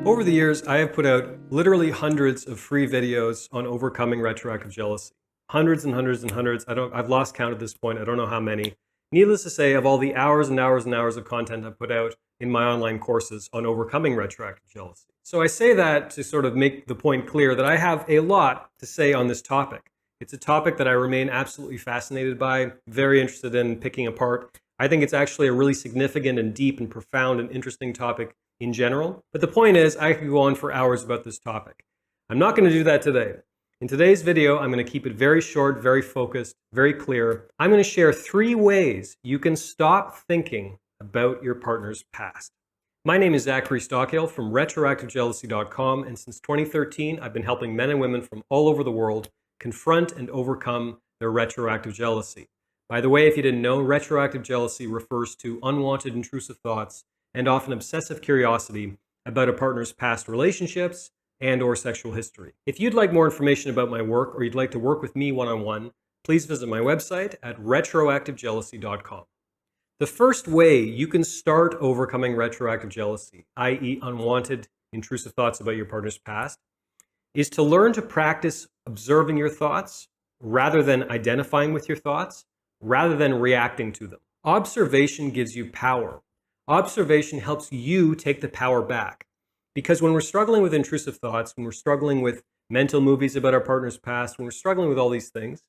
Over the years, I have put out literally hundreds of free videos on overcoming retroactive jealousy. Hundreds and hundreds and hundreds. I've lost count at this point. I don't know how many. Needless to say, of all the hours and hours and hours of content I've put out in my online courses on overcoming retroactive jealousy. So I say that to sort of make the point clear that I have a lot to say on this topic. It's a topic that I remain absolutely fascinated by, very interested in picking apart. I think it's actually a really significant and deep and profound and interesting topic in general. But the point is, I could go on for hours about this topic. I'm not going to do that today. In today's video, I'm going to keep it very short, very focused, very clear. I'm going to share 3 ways you can stop thinking about your partner's past. My name is Zachary Stockill from retroactivejealousy.com, and since 2013, I've been helping men and women from all over the world confront and overcome their retroactive jealousy. By the way, if you didn't know, retroactive jealousy refers to unwanted intrusive thoughts and often obsessive curiosity about a partner's past relationships and/or sexual history. If you'd like more information about my work or you'd like to work with me one-on-one, please visit my website at retroactivejealousy.com. The first way you can start overcoming retroactive jealousy, i.e. unwanted intrusive thoughts about your partner's past, is to learn to practice observing your thoughts rather than identifying with your thoughts, rather than reacting to them. Observation gives you power. Observation helps you take the power back. Because when we're struggling with intrusive thoughts, when we're struggling with mental movies about our partner's past, when we're struggling with all these things,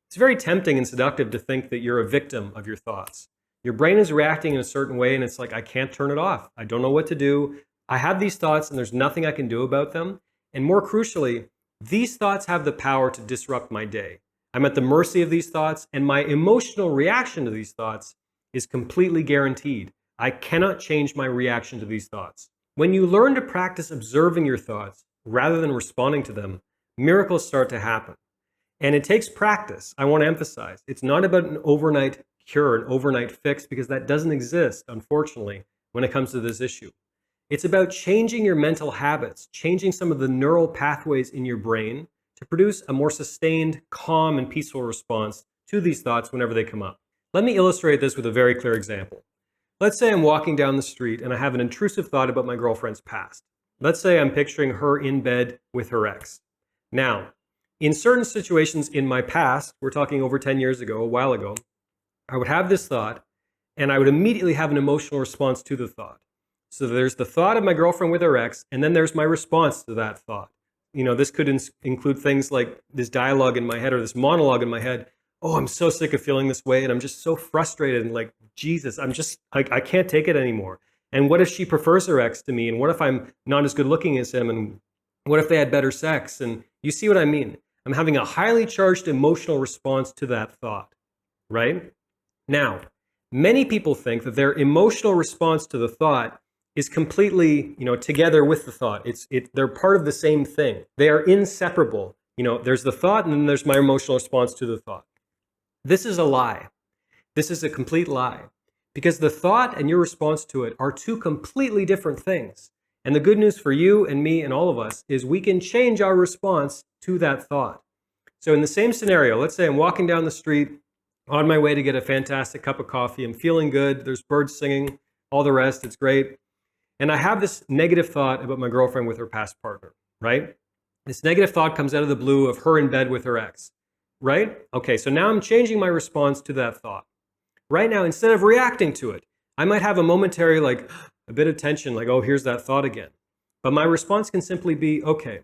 it's very tempting and seductive to think that you're a victim of your thoughts. Your brain is reacting in a certain way and it's like, I can't turn it off. I don't know what to do. I have these thoughts and there's nothing I can do about them. And more crucially, these thoughts have the power to disrupt my day. I'm at the mercy of these thoughts, and my emotional reaction to these thoughts is completely guaranteed. I cannot change my reaction to these thoughts. When you learn to practice observing your thoughts rather than responding to them, miracles start to happen. And it takes practice. I want to emphasize, it's not about an overnight cure, an overnight fix, because that doesn't exist, unfortunately, when it comes to this issue. It's about changing your mental habits, changing some of the neural pathways in your brain to produce a more sustained, calm, and peaceful response to these thoughts whenever they come up. Let me illustrate this with a very clear example. Let's say I'm walking down the street and I have an intrusive thought about my girlfriend's past. Let's say I'm picturing her in bed with her ex. Now, in certain situations in my past, we're talking over 10 years ago, a while ago, I would have this thought and I would immediately have an emotional response to the thought. So there's the thought of my girlfriend with her ex, and then there's my response to that thought. You know, this could include things like this dialogue in my head or this monologue in my head. Oh, I'm so sick of feeling this way and I'm just so frustrated and like, Jesus, I can't take it anymore. And what if she prefers her ex to me? And what if I'm not as good looking as him? And what if they had better sex? And you see what I mean? I'm having a highly charged emotional response to that thought, right? Now, many people think that their emotional response to the thought is completely, together with the thought. They're part of the same thing. They are inseparable. There's the thought and then there's my emotional response to the thought. This is a lie. This is a complete lie. Because the thought and your response to it are 2 completely different things. And the good news for you and me and all of us is we can change our response to that thought. So in the same scenario, let's say I'm walking down the street on my way to get a fantastic cup of coffee. I'm feeling good. There's birds singing, all the rest. It's great. And I have this negative thought about my girlfriend with her past partner, right? This negative thought comes out of the blue of her in bed with her ex, right? Okay, so now I'm changing my response to that thought. Right now, instead of reacting to it, I might have a momentary, a bit of tension, like, oh, here's that thought again. But my response can simply be, okay,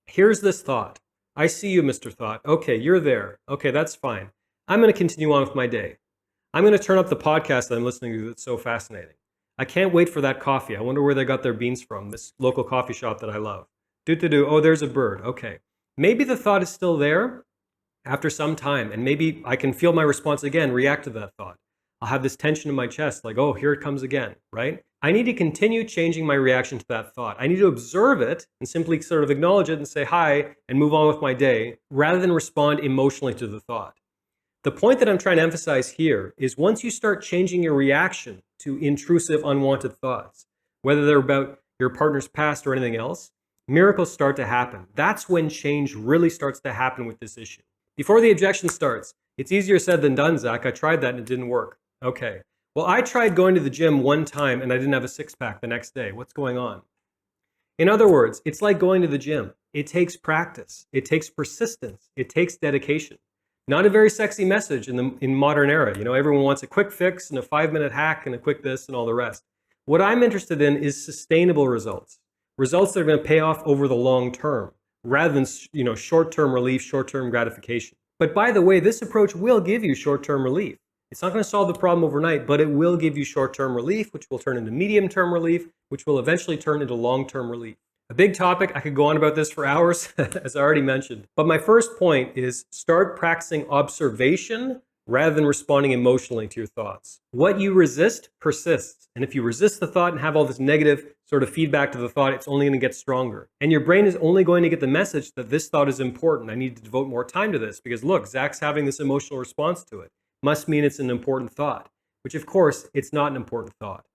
here's this thought. I see you, Mr. Thought. Okay, you're there. Okay, that's fine. I'm going to continue on with my day. I'm going to turn up the podcast that I'm listening to that's so fascinating. I can't wait for that coffee. I wonder where they got their beans from, this local coffee shop that I love. Oh, there's a bird. Okay. Maybe the thought is still there after some time, and maybe I can feel my response again, react to that thought. I'll have this tension in my chest, like, oh, here it comes again, right? I need to continue changing my reaction to that thought. I need to observe it and simply sort of acknowledge it and say hi and move on with my day, rather than respond emotionally to the thought. The point that I'm trying to emphasize here is once you start changing your reaction to intrusive, unwanted thoughts, whether they're about your partner's past or anything else, miracles start to happen. That's when change really starts to happen with this issue. Before the objection starts, it's easier said than done, Zach. I tried that and it didn't work. Okay. Well, I tried going to the gym one time and I didn't have a 6-pack the next day. What's going on? In other words, it's like going to the gym. It takes practice. It takes persistence. It takes dedication. Not a very sexy message in modern era. You know, everyone wants a quick fix and a 5-minute hack and a quick this and all the rest. What I'm interested in is sustainable results. Results that are going to pay off over the long term, rather than, you know, short-term relief, short-term gratification. But by the way, this approach will give you short-term relief. It's not going to solve the problem overnight, but it will give you short-term relief, which will turn into medium-term relief, which will eventually turn into long-term relief. A big topic, I could go on about this for hours, as I already mentioned. But my first point is start practicing observation rather than responding emotionally to your thoughts. What you resist persists. And if you resist the thought and have all this negative sort of feedback to the thought, it's only going to get stronger. And your brain is only going to get the message that this thought is important. I need to devote more time to this because look, Zach's having this emotional response to it. Must mean it's an important thought, which of course, it's not an important thought.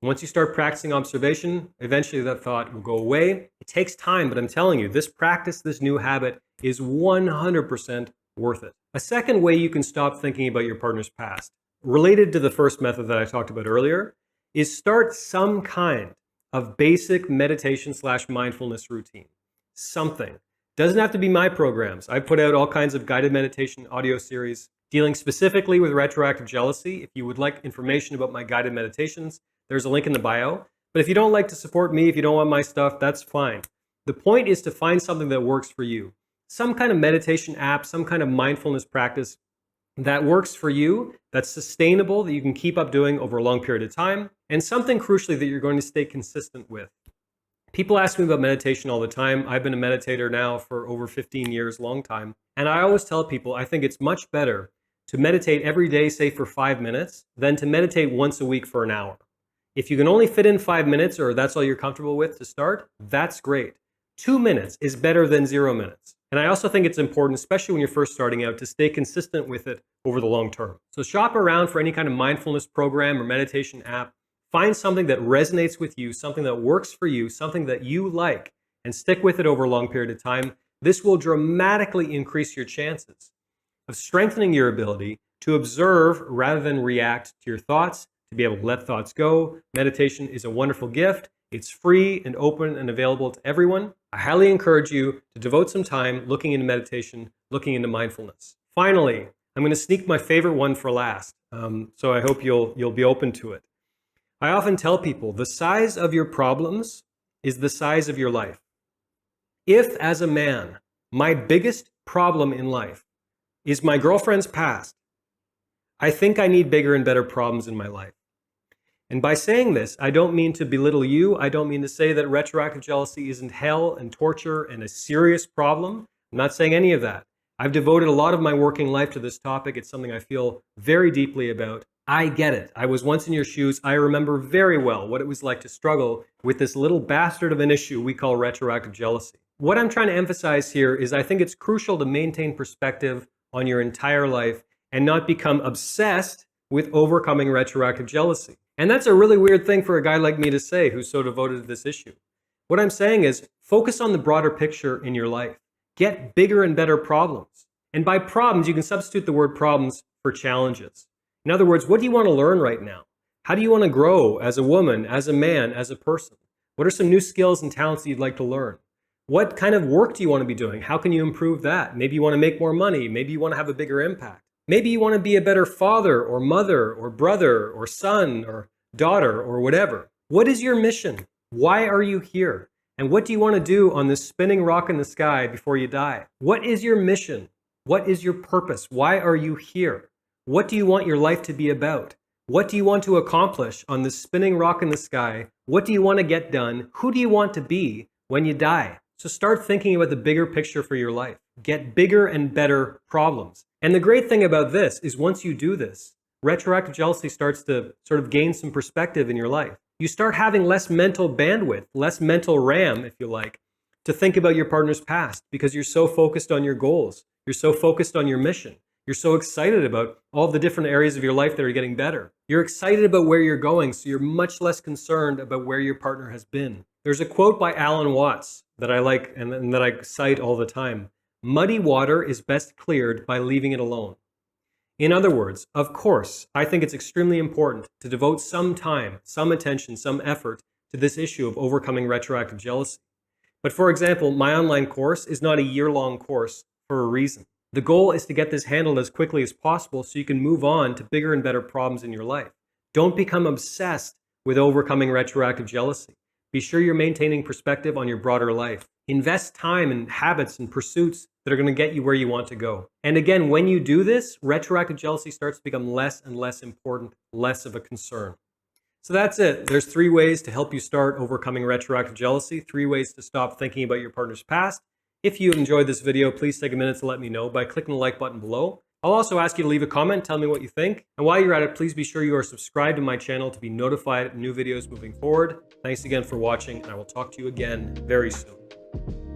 Once you start practicing observation, eventually that thought will go away. It takes time, but I'm telling you, this practice, this new habit is 100% worth it. A second way you can stop thinking about your partner's past, related to the first method that I talked about earlier, is start some kind of basic meditation/mindfulness routine. Something. Doesn't have to be my programs. I put out all kinds of guided meditation audio series dealing specifically with retroactive jealousy. If you would like information about my guided meditations, there's a link in the bio. But if you don't like to support me, if you don't want my stuff, that's fine. The point is to find something that works for you. Some kind of meditation app, some kind of mindfulness practice that works for you, that's sustainable, that you can keep up doing over a long period of time, and something crucially that you're going to stay consistent with. People ask me about meditation all the time. I've been a meditator now for over 15 years, long time. And I always tell people I think it's much better to meditate every day, say for 5 minutes, than to meditate once a week for an hour. If you can only fit in 5 minutes, or that's all you're comfortable with to start, that's great. 2 minutes is better than 0 minutes. And I also think it's important, especially when you're first starting out, to stay consistent with it over the long term. So shop around for any kind of mindfulness program or meditation app. Find something that resonates with you, something that works for you, something that you like, and stick with it over a long period of time. This will dramatically increase your chances of strengthening your ability to observe rather than react to your thoughts, to be able to let thoughts go. Meditation is a wonderful gift. It's free and open and available to everyone. I highly encourage you to devote some time looking into meditation, looking into mindfulness. Finally, I'm going to sneak my favorite one for last, so I hope you'll be open to it. I often tell people the size of your problems is the size of your life. If, as a man, my biggest problem in life is my girlfriend's past, I think I need bigger and better problems in my life. And by saying this, I don't mean to belittle you. I don't mean to say that retroactive jealousy isn't hell and torture and a serious problem. I'm not saying any of that. I've devoted a lot of my working life to this topic. It's something I feel very deeply about. I get it. I was once in your shoes. I remember very well what it was like to struggle with this little bastard of an issue we call retroactive jealousy. What I'm trying to emphasize here is I think it's crucial to maintain perspective on your entire life and not become obsessed with overcoming retroactive jealousy. And that's a really weird thing for a guy like me to say who's so devoted to this issue. What I'm saying is focus on the broader picture in your life. Get bigger and better problems. And by problems, you can substitute the word problems for challenges. In other words, what do you want to learn right now? How do you want to grow as a woman, as a man, as a person? What are some new skills and talents that you'd like to learn? What kind of work do you want to be doing? How can you improve that? Maybe you want to make more money. Maybe you want to have a bigger impact. Maybe you want to be a better father or mother or brother or son or daughter or whatever. What is your mission? Why are you here? And what do you want to do on this spinning rock in the sky before you die? What is your mission? What is your purpose? Why are you here? What do you want your life to be about? What do you want to accomplish on this spinning rock in the sky? What do you want to get done? Who do you want to be when you die? So start thinking about the bigger picture for your life. Get bigger and better problems. And the great thing about this is once you do this, retroactive jealousy starts to sort of gain some perspective in your life. You start having less mental bandwidth, less mental RAM, if you like, to think about your partner's past because you're so focused on your goals. You're so focused on your mission. You're so excited about all the different areas of your life that are getting better. You're excited about where you're going, so you're much less concerned about where your partner has been. There's a quote by Alan Watts that I like and that I cite all the time. Muddy water is best cleared by leaving it alone. In other words, of course, I think it's extremely important to devote some time, some attention, some effort to this issue of overcoming retroactive jealousy. But for example, my online course is not a year-long course for a reason. The goal is to get this handled as quickly as possible so you can move on to bigger and better problems in your life. Don't become obsessed with overcoming retroactive jealousy. Be sure you're maintaining perspective on your broader life. Invest time in habits and pursuits that are going to get you where you want to go. And again, when you do this, retroactive jealousy starts to become less and less important, less of a concern. So that's it. There's 3 ways to help you start overcoming retroactive jealousy, 3 ways to stop thinking about your partner's past. If you enjoyed this video, please take a minute to let me know by clicking the like button below. I'll also ask you to leave a comment, tell me what you think. And while you're at it, please be sure you are subscribed to my channel to be notified of new videos moving forward. Thanks again for watching, and I will talk to you again very soon.